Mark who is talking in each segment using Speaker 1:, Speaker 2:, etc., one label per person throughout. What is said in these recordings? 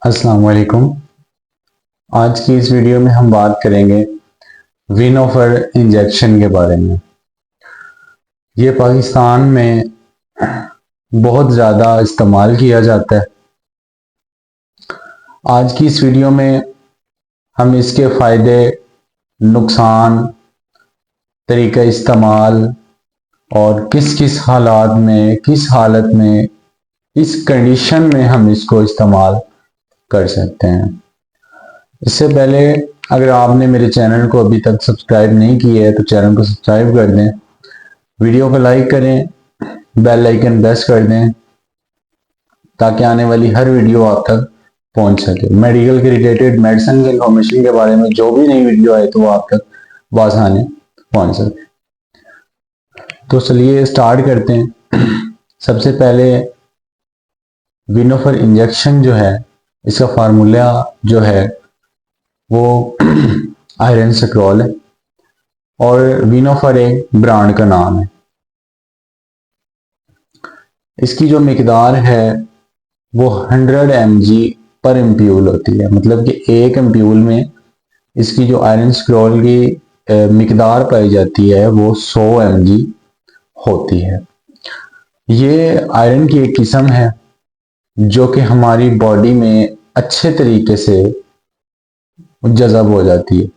Speaker 1: अस्सलाम वालेकुम। आज की इस वीडियो में हम बात करेंगे विनोफर इंजेक्शन के बारे में। ये पाकिस्तान में बहुत ज़्यादा इस्तेमाल किया जाता है। आज की इस वीडियो में हम इसके फ़ायदे, नुकसान, तरीका इस्तेमाल और किस किस हालात में, किस हालत में, किस कंडीशन में हम इसको इस्तेमाल कर सकते हैं। इससे पहले अगर आपने मेरे चैनल को अभी तक सब्सक्राइब नहीं किया है तो चैनल को सब्सक्राइब कर दें, वीडियो को लाइक करें, बेल आइकन प्रेस कर दें ताकि आने वाली हर वीडियो आप तक पहुंच सके। मेडिकल के रिलेटेड, मेडिसिन के इंफॉर्मेशन के बारे में जो भी नई वीडियो आए तो वो आप तक बआसानी पहुंच सके। तो चलिए स्टार्ट करते हैं। सबसे पहले विनोफर इंजेक्शन जो है, इसका फार्मूला जो है वो आयरन सक्रोल है और विनोफर एक ब्रांड का नाम है। इसकी जो मिकदार है वो 100 mg पर एम्प्यूल होती है, मतलब कि एक एम्प्यूल में इसकी जो आयरन सक्रोल की मिकदार पाई जाती है वो 100 mg होती है। ये आयरन की एक किस्म है जो कि हमारी बॉडी में अच्छे तरीके से जज़ब हो जाती है।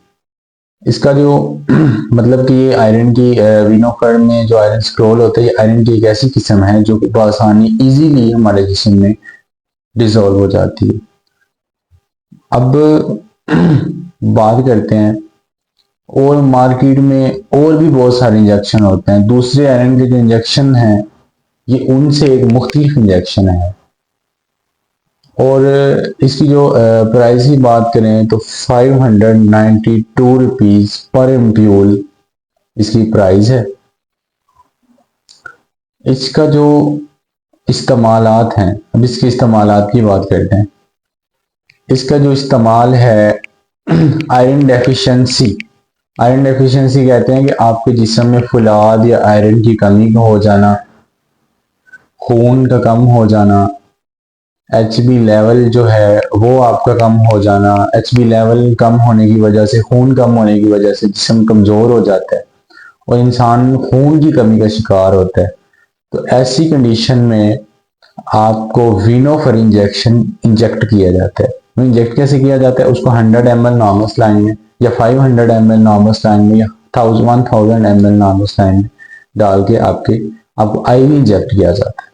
Speaker 1: इसका जो मतलब कि ये आयरन की विनोफर में जो आयरन स्क्रोल होता है, ये आयरन की एक ऐसी किस्म है जो कि बआसानी इजीली हमारे जिस्म में डिसॉल्व हो जाती है। अब बात करते हैं, और मार्केट में और भी बहुत सारे इंजेक्शन होते हैं। दूसरे आयरन के जो इंजेक्शन हैं ये उनसे एक मुख्तलिफ इंजेक्शन है और इसकी जो प्राइस की बात करें तो 592 रुपीज़ पर एम्प्यूल इसकी प्राइस है। इसका जो इस्तेमालात हैं, अब इसके इस्तेमालात की बात करते हैं। इसका जो इस्तेमाल है आयरन डेफिशिएंसी, आयरन डेफिशिएंसी कहते हैं कि आपके जिस्म में फुलाद या आयरन की कमी का हो जाना, खून का कम हो जाना, एचबी लेवल जो है वो आपका कम हो जाना। एचबी लेवल कम होने की वजह से, खून कम होने की वजह से जिस्म कमज़ोर हो जाता है और इंसान खून की कमी का शिकार होता है। तो ऐसी कंडीशन में आपको विनोफर इंजेक्शन इंजेक्ट किया जाता है। इंजेक्ट कैसे किया जाता है? उसको 100 ml नॉर्मल सलाइन में या 500 ml नॉर्मल सलाइन में या 1000 ml नॉर्मल सलाइन में डाल के आपको आईवी इंजेक्ट किया जाता है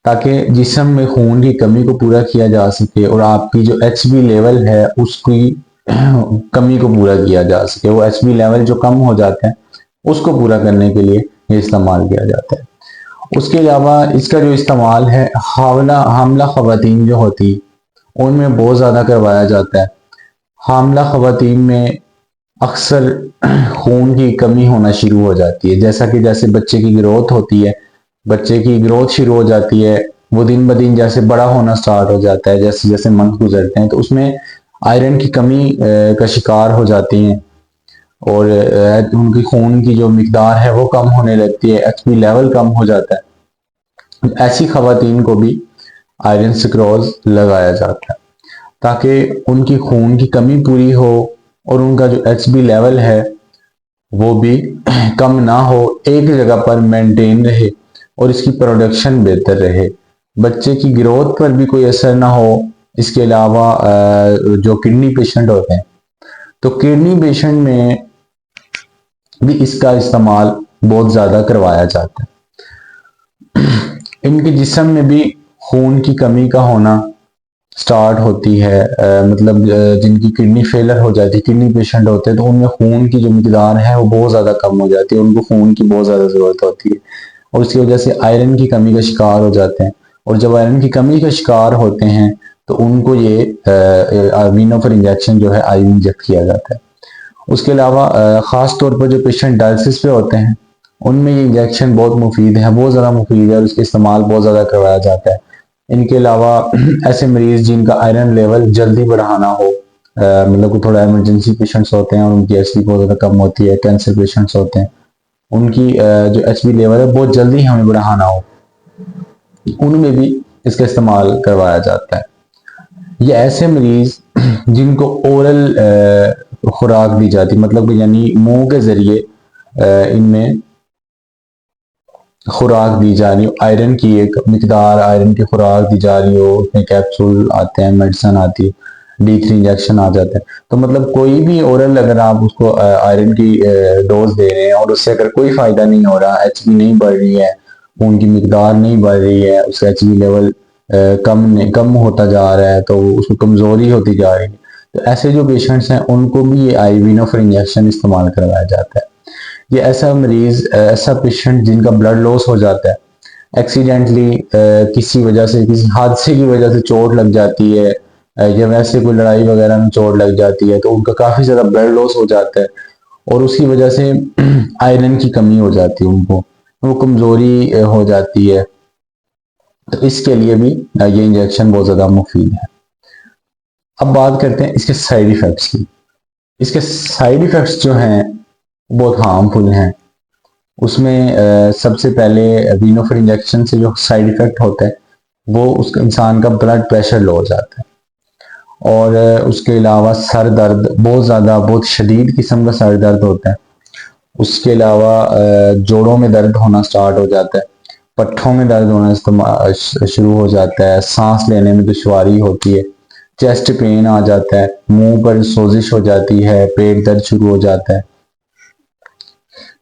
Speaker 1: ताकि जिस्म में खून की कमी को पूरा किया जा सके और आपकी जो एचबी लेवल है उसकी कमी को पूरा किया जा सके। वो एचबी लेवल जो कम हो जाता है उसको पूरा करने के लिए ये इस्तेमाल किया जाता है। उसके अलावा इसका जो इस्तेमाल है हामला ख़वातीन जो होती उनमें बहुत ज़्यादा करवाया जाता है। हामला ख़वातीन में अक्सर खून की कमी होना शुरू हो जाती है, जैसा कि जैसे बच्चे की ग्रोथ होती है, बच्चे की ग्रोथ शुरू हो जाती है, वो दिन ब दिन जैसे बड़ा होना स्टार्ट हो जाता है, जैसे जैसे मंथ गुजरते हैं तो उसमें आयरन की कमी का शिकार हो जाती हैं और उनकी खून की जो मिकदार है वो कम होने लगती है, एचबी लेवल कम हो जाता है। ऐसी खवातीन को भी आयरन सक्रोज लगाया जाता है ताकि उनकी खून की कमी पूरी हो और उनका जो एचबी लेवल है वो भी कम ना हो, एक जगह पर मेंटेन रहे और इसकी प्रोडक्शन बेहतर रहे, बच्चे की ग्रोथ पर भी कोई असर ना हो। इसके अलावा जो किडनी पेशेंट होते हैं तो किडनी पेशेंट में भी इसका इस्तेमाल बहुत ज़्यादा करवाया जाता है। इनके जिस्म में भी खून की कमी का होना स्टार्ट होती है, मतलब जिनकी किडनी फेलर हो जाती है, किडनी पेशेंट होते हैं तो उनमें खून की जो मिकदार है वो बहुत ज़्यादा कम हो जाती है, उनको खून की बहुत ज़्यादा ज़रूरत होती है और उसकी वजह से आयरन की कमी का शिकार हो जाते हैं। और जब आयरन की कमी का शिकार होते हैं तो उनको ये विनोफर इंजेक्शन जो है आईवी इंजेक्ट किया जाता है। उसके अलावा ख़ास तौर पर जो पेशेंट डायलिसिस पे होते हैं उनमें ये इंजेक्शन बहुत मुफीद है, बहुत ज़्यादा मुफीद है और इसका इस्तेमाल बहुत ज़्यादा करवाया जाता है। इनके अलावा ऐसे मरीज जिनका आयरन लेवल जल्दी बढ़ाना हो, मतलब कि थोड़ा इमरजेंसी पेशेंट्स होते हैं और उनकी एचबी बहुत ज़्यादा कम होती है, कैंसर पेशेंट्स होते हैं, उनकी जो एचबी लेवल है बहुत जल्दी हमें बढ़ाना हो, उनमें भी इसका इस्तेमाल करवाया जाता है। ये ऐसे मरीज जिनको ओरल खुराक दी जाती, मतलब यानी मुंह के जरिए इनमें खुराक दी जा रही हो, आयरन की एक मिकदार आयरन की खुराक दी जा रही हो, उसमें कैप्सूल आते हैं, मेडिसिन आती है, D3 इंजेक्शन आ जाता है। तो मतलब कोई भी ओरल अगर आप उसको आयरन की डोज दे रहे हैं और उससे अगर कोई फायदा नहीं हो रहा, एचबी नहीं बढ़ रही है, खून की मिकदार नहीं बढ़ रही है, उसका एचबी लेवल कम होता जा रहा है, तो उसको कमजोरी होती जा रही है, तो ऐसे जो पेशेंट्स हैं उनको भी ये आईविनोफर इंजेक्शन इस्तेमाल करवाया जाता है। ये ऐसा मरीज, ऐसा पेशेंट जिनका ब्लड लॉस हो जाता है एक्सीडेंटली, किसी वजह से, किसी हादसे की वजह से चोट लग जाती है, या वैसे कोई लड़ाई वगैरह में चोट लग जाती है, तो उनका काफी ज्यादा ब्लड लॉस हो जाता है और उसकी वजह से आयरन की कमी हो जाती है, उनको वो कमजोरी हो जाती है। तो इसके लिए भी ये इंजेक्शन बहुत ज्यादा मुफीद है। अब बात करते हैं इसके साइड इफेक्ट्स की। इसके साइड इफेक्ट्स जो हैं बहुत हार्मफुल हैं। उसमें सबसे पहले वीनोफिर इंजेक्शन से जो साइड इफेक्ट होता है वो उसका इंसान का ब्लड प्रेशर लो हो जाता है, और उसके अलावा सर दर्द, बहुत ज़्यादा बहुत शदीद किस्म का सर दर्द होता है। उसके अलावा जोड़ों में दर्द होना स्टार्ट हो जाता है, पट्ठों में दर्द होना शुरू हो जाता है, सांस लेने में दुश्वारी होती है, चेस्ट पेन आ जाता है, मुंह पर सोजिश हो जाती है, पेट दर्द शुरू हो जाता है।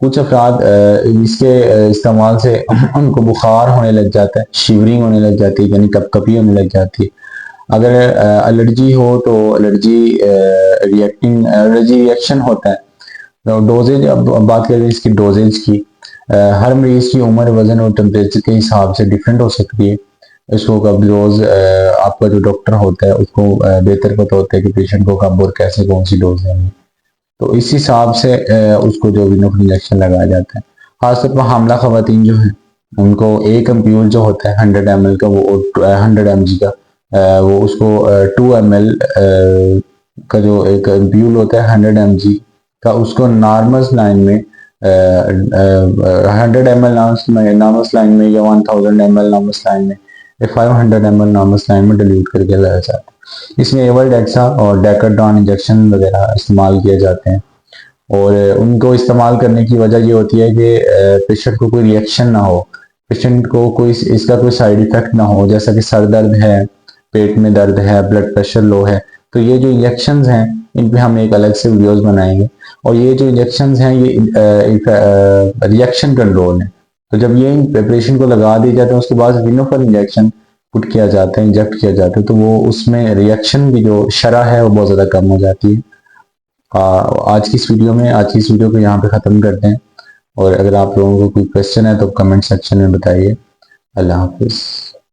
Speaker 1: कुछ अफराद इसके इस्तेमाल से उनको बुखार होने लग जाता है, शिवरिंग होने लग जाती है, यानी कपकपी होने लग जाती है। अगर एलर्जी हो तो एलर्जी रिएक्शन होता है। तो डोजेज, अब बात करें इसकी डोजेज की, हर मरीज की उम्र, वजन और टेम्परेचर के हिसाब से डिफरेंट हो सकती है। इसको कब डोज आपका जो डॉक्टर होता है उसको बेहतर पता होता है कि पेशेंट को कब और कैसे कौन सी डोज देनी है, तो इस हिसाब से उसको जो विनोफिल इंजेक्शन लगाया जाता है। खासतौर पर हामला खवातीन जो है उनको एक एम्प्यूल जो होता है 100 ml का, वो 100 mg का, वो उसको 2 ml का जो एक एम्प्यूल होता है 100 mg का, उसको नॉर्मल लाइन में 100 ml नॉर्मल लाइन में, या 1000 ml नॉर्मल लाइन में, या 500 ml नॉर्मल लाइन में डिल्यूट करके लगाया जाता है। इसमें एवल्डेक्सा और डेकाड्रॉन इंजेक्शन वगैरह इस्तेमाल किए जाते हैं, और उनको इस्तेमाल करने की वजह ये होती है कि पेशेंट को कोई रिएक्शन ना हो, पेशेंट को कोई इसका कोई साइड इफेक्ट ना हो, जैसा कि सर दर्द है, पेट में दर्द है, ब्लड प्रेशर लो है। तो ये जो इंजेक्शंस हैं इन पे हम एक अलग से वीडियोस बनाएंगे, और ये जो इंजेक्शंस हैं ये रिएक्शन कंट्रोल है। तो जब ये पेशेंट को लगा दिए जाते हैं उसके बाद विनोफर इंजेक्शन पुट किया जाता है, इंजेक्ट किया जाता है, तो वो उसमें रिएक्शन की जो शरह है वो बहुत ज़्यादा कम हो जाती है। आज की इस वीडियो को यहाँ पे ख़त्म करते हैं, और अगर आप लोगों को कोई क्वेश्चन है तो कमेंट सेक्शन में बताइए। अल्लाह हाफिज़।